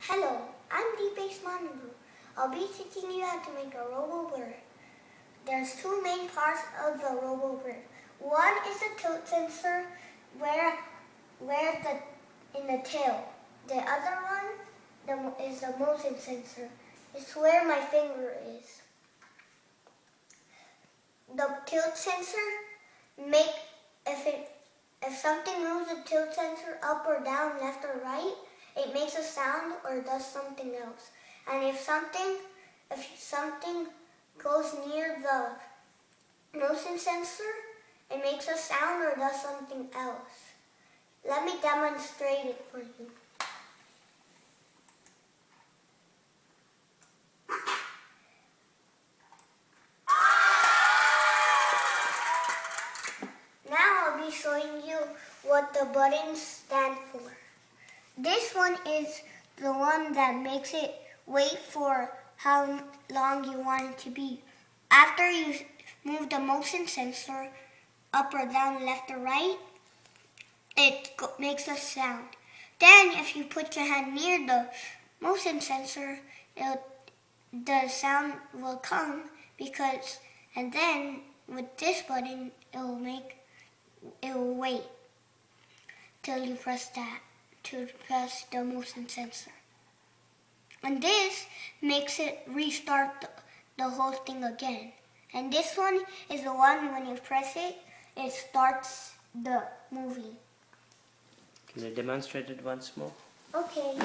Hello, I'm Deepesh. I'll be teaching you how to make a robo bird. There's two main parts of the robo bird. One is the tilt sensor where in the tail. The other one is the motion sensor. It's where my finger is. The tilt sensor if something moves the tilt sensor up or down, left or right, it makes a sound or does something else. And if something goes near the motion sensor, it makes a sound or does something else. Let me demonstrate it for you. Now I'll be showing you what the buttons stand for. This one is the one that makes it wait for how long you want it to be. After you move the motion sensor up or down, left or right, it makes a sound. Then if you put your hand near the motion sensor, the sound will come and then with this button, it will wait till you press the motion sensor. And this makes it restart the whole thing again. And this one is the one when you press it, it starts the movie. Can you demonstrate it once more? Okay.